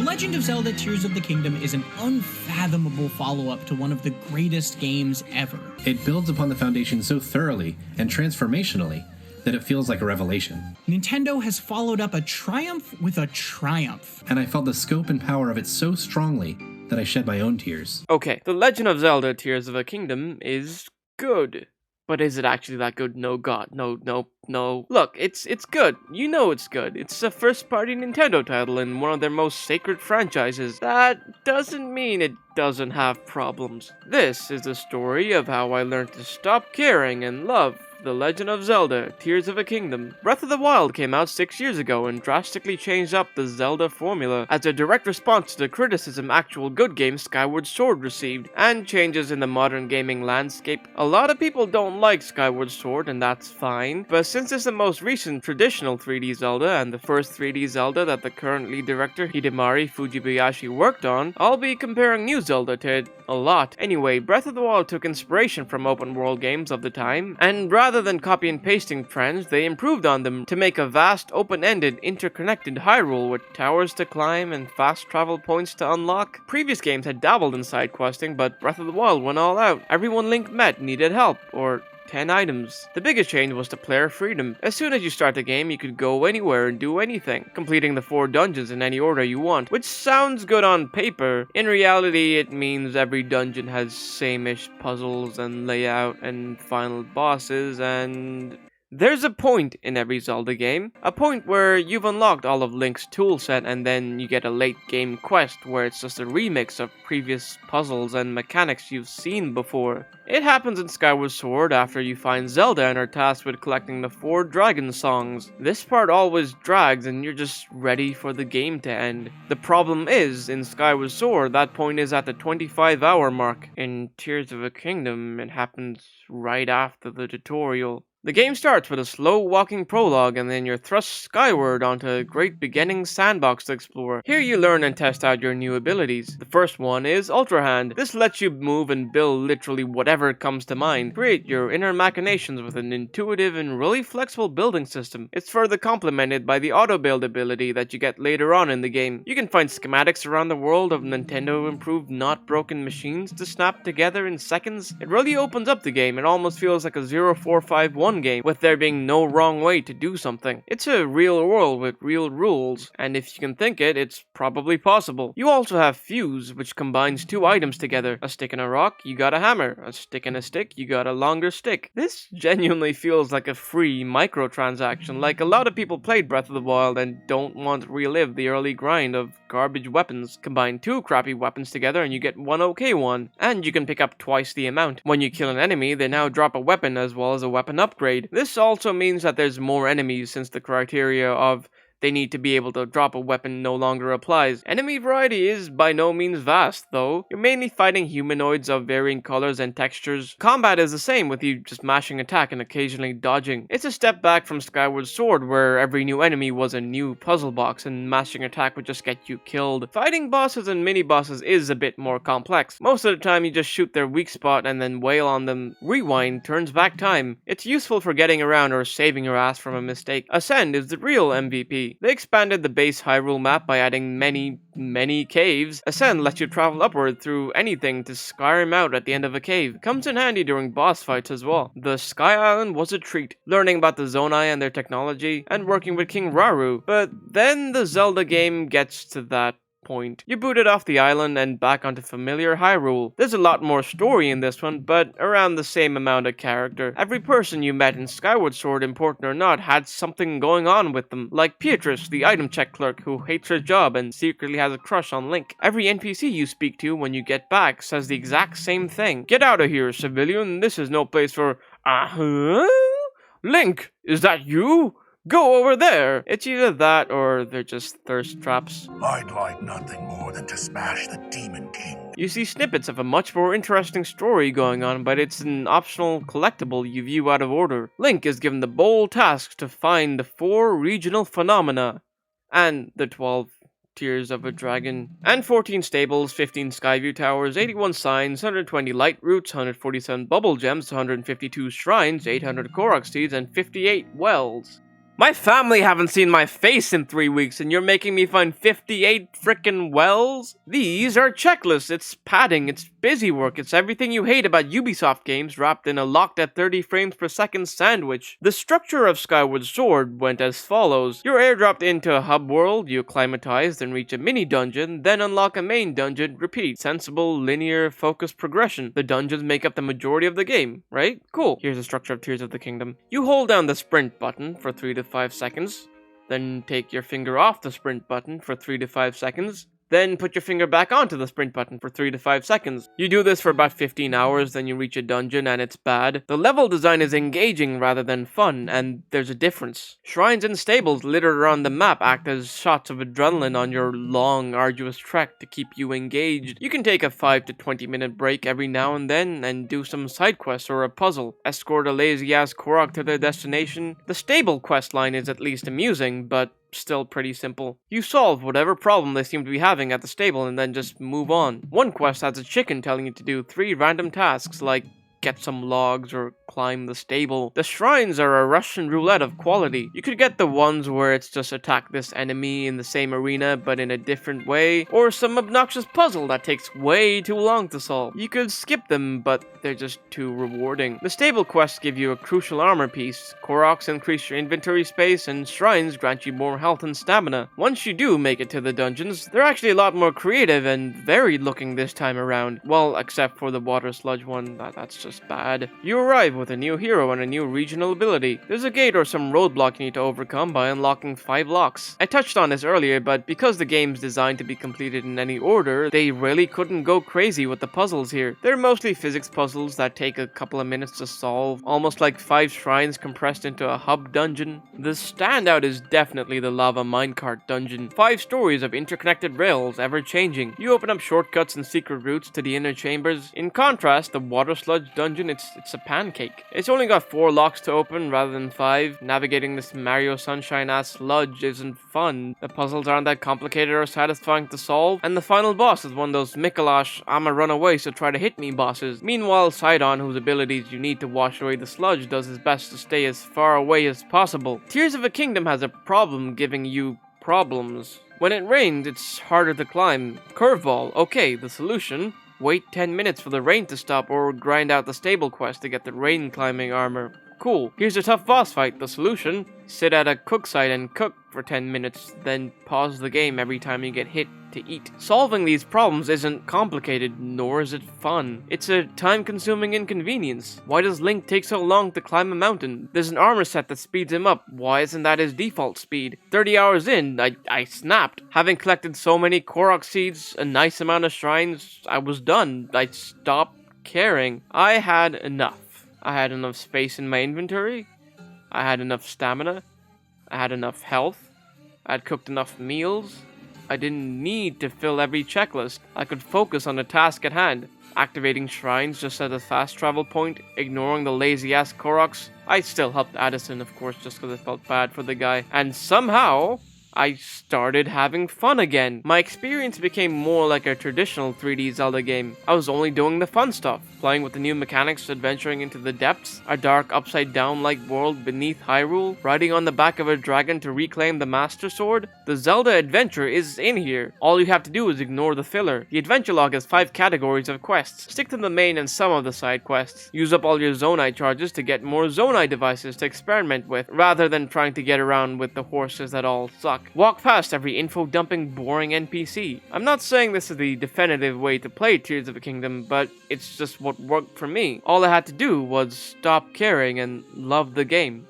Legend of Zelda Tears of the Kingdom is an unfathomable follow-up to one of the greatest games ever. It builds upon the foundation so thoroughly and transformationally that it feels like a revelation. Nintendo has followed up a triumph with a triumph. And I felt the scope and power of it so strongly that I shed my own tears. Okay, The Legend of Zelda Tears of the Kingdom is good. But is it actually that good? No, God. No. Look, it's good. You know it's good. It's a first-party Nintendo title in one of their most sacred franchises. That doesn't mean it doesn't have problems. This is the story of how I learned to stop caring and love The Legend of Zelda Tears of a Kingdom. Breath of the Wild came out 6 years ago and drastically changed up the Zelda formula as a direct response to the criticism actual good game Skyward Sword received, and changes in the modern gaming landscape. A lot of people don't like Skyward Sword, and that's fine, but since it's the most recent traditional 3D Zelda and the first 3D Zelda that the current lead director Hidemari Fujibayashi worked on, I'll be comparing new Zelda to it a lot. Anyway, Breath of the Wild took inspiration from open world games of the time, and rather than copy and pasting trends, they improved on them to make a vast, open-ended, interconnected Hyrule with towers to climb and fast travel points to unlock. Previous games had dabbled in side questing, but Breath of the Wild went all out. Everyone Link met needed help, or 10 items. The biggest change was the player freedom. As soon as you start the game, you could go anywhere and do anything, completing the 4 dungeons in any order you want, which sounds good on paper. In reality, it means every dungeon has same-ish puzzles and layout and final bosses, and there's a point in every Zelda game, a point where you've unlocked all of Link's toolset and then you get a late game quest where it's just a remix of previous puzzles and mechanics you've seen before. It happens in Skyward Sword after you find Zelda and are tasked with collecting the 4 dragon songs. This part always drags and you're just ready for the game to end. The problem is, in Skyward Sword, that point is at the 25-hour mark. In Tears of a Kingdom, it happens right after the tutorial. The game starts with a slow walking prologue and then you're thrust skyward onto a great beginning sandbox to explore. Here you learn and test out your new abilities. The first one is Ultra Hand. This lets you move and build literally whatever comes to mind. Create your inner machinations with an intuitive and really flexible building system. It's further complemented by the auto build ability that you get later on in the game. You can find schematics around the world of Nintendo improved not broken machines to snap together in seconds. It really opens up the game. It almost feels like a 0451 game, with there being no wrong way to do something. It's a real world with real rules, and if you can think it, it's probably possible. You also have Fuse, which combines 2 items together. A stick and a rock, you got a hammer. A stick and a stick, you got a longer stick. This genuinely feels like a free microtransaction, like a lot of people played Breath of the Wild and don't want to relive the early grind of garbage weapons. Combine 2 crappy weapons together and you get 1 okay one, and you can pick up twice the amount. When you kill an enemy, they now drop a weapon as well as a weapon upgrade. This also means that there's more enemies since the criteria of they need to be able to drop a weapon no longer applies. Enemy variety is by no means vast, though. You're mainly fighting humanoids of varying colors and textures. Combat is the same, with you just mashing attack and occasionally dodging. It's a step back from Skyward Sword, where every new enemy was a new puzzle box and mashing attack would just get you killed. Fighting bosses and mini-bosses is a bit more complex. Most of the time you just shoot their weak spot and then wail on them. Rewind turns back time. It's useful for getting around or saving your ass from a mistake. Ascend is the real MVP. They expanded the base Hyrule map by adding many caves. Ascend lets you travel upward through anything to Skyrim out at the end of a cave. Comes in handy during boss fights as well. The Sky Island was a treat, learning about the Zonai and their technology, and working with King Rauru. But then the Zelda game gets to that point. You booted off the island and back onto familiar Hyrule. There's a lot more story in this one, but around the same amount of character. Every person you met in Skyward Sword, important or not, had something going on with them. Like Beatrice, the item check clerk who hates her job and secretly has a crush on Link. Every NPC you speak to when you get back says the exact same thing. Get out of here, civilian. This is no place for... Link, is that you? Go over there! It's either that or they're just thirst traps. I'd like nothing more than to smash the Demon King. You see snippets of a much more interesting story going on, but it's an optional collectible you view out of order. Link is given the bold task to find the 4 regional phenomena, and the 12 Tears of a Dragon, and 14 stables, 15 Skyview towers, 81 signs, 120 light roots, 147 bubble gems, 152 shrines, 800 Korok seeds, and 58 wells. My family haven't seen my face in 3 weeks, and you're making me find 58 frickin' wells? These are checklists, it's padding, it's busy work, it's everything you hate about Ubisoft games wrapped in a locked at 30 frames per second sandwich. The structure of Skyward Sword went as follows. You're airdropped into a hub world, you acclimatize, then reach a mini dungeon, then unlock a main dungeon, repeat. Sensible, linear, focused progression. The dungeons make up the majority of the game, right? Cool. Here's the structure of Tears of the Kingdom. You hold down the sprint button for 3 to 5 seconds, then take your finger off the sprint button for 3 to 5 seconds, then put your finger back onto the sprint button for 3 to 5 seconds. You do this for about 15 hours, then you reach a dungeon and it's bad. The level design is engaging rather than fun, and there's a difference. Shrines and stables littered around the map act as shots of adrenaline on your long, arduous trek to keep you engaged. You can take a 5 to 20 minute break every now and then and do some side quests or a puzzle. Escort a lazy-ass Korok to their destination. The stable quest line is at least amusing, but still pretty simple. You solve whatever problem they seem to be having at the stable and then just move on. One quest has a chicken telling you to do 3 random tasks like get some logs or climb the stable. The shrines are a Russian roulette of quality. You could get the ones where it's just attack this enemy in the same arena but in a different way, or some obnoxious puzzle that takes way too long to solve. You could skip them, but they're just too rewarding. The stable quests give you a crucial armor piece, Koroks increase your inventory space, and shrines grant you more health and stamina. Once you do make it to the dungeons, they're actually a lot more creative and varied looking this time around. Well, except for the water sludge one, that's just bad. You arrive with a new hero and a new regional ability. There's a gate or some roadblock you need to overcome by unlocking 5 locks. I touched on this earlier, but because the game's designed to be completed in any order, they really couldn't go crazy with the puzzles here. They're mostly physics puzzles that take a couple of minutes to solve, almost like 5 shrines compressed into a hub dungeon. The standout is definitely the lava minecart dungeon. 5 stories of interconnected rails, ever changing. You open up shortcuts and secret routes to the inner chambers. In contrast, the water sludge dungeon, it's a pancake. It's only got 4 locks to open rather than 5. Navigating this Mario Sunshine-ass sludge isn't fun. The puzzles aren't that complicated or satisfying to solve, and the final boss is one of those Mikolash, I'ma run away so try to hit me bosses. Meanwhile, Sidon, whose abilities you need to wash away the sludge, does his best to stay as far away as possible. Tears of a Kingdom has a problem giving you problems. When it rains, it's harder to climb. Curveball, okay, the solution? Wait 10 minutes for the rain to stop or grind out the stable quest to get the rain climbing armor. Cool. Here's a tough boss fight. The solution? Sit at a cook site and cook for 10 minutes, then pause the game every time you get hit to eat. Solving these problems isn't complicated, nor is it fun. It's a time-consuming inconvenience. Why does Link take so long to climb a mountain? There's an armor set that speeds him up. Why isn't that his default speed? 30 hours in, I snapped. Having collected so many Korok seeds, a nice amount of shrines, I was done. I stopped caring. I had enough. I had enough space in my inventory. I had enough stamina. I had enough health. I had cooked enough meals. I didn't need to fill every checklist. I could focus on the task at hand. Activating shrines just at a fast travel point, ignoring the lazy-ass Koroks. I still helped Addison, of course, just because I felt bad for the guy. And somehow, I started having fun again. My experience became more like a traditional 3D Zelda game. I was only doing the fun stuff, playing with the new mechanics, adventuring into the depths, a dark upside-down-like world beneath Hyrule, riding on the back of a dragon to reclaim the Master Sword. The Zelda adventure is in here. All you have to do is ignore the filler. The adventure log has 5 categories of quests. Stick to the main and some of the side quests. Use up all your Zonai charges to get more Zonai devices to experiment with, rather than trying to get around with the horses that all suck. Walk past every info-dumping, boring NPC. I'm not saying this is the definitive way to play Tears of the Kingdom, but it's just what worked for me. All I had to do was stop caring and love the game.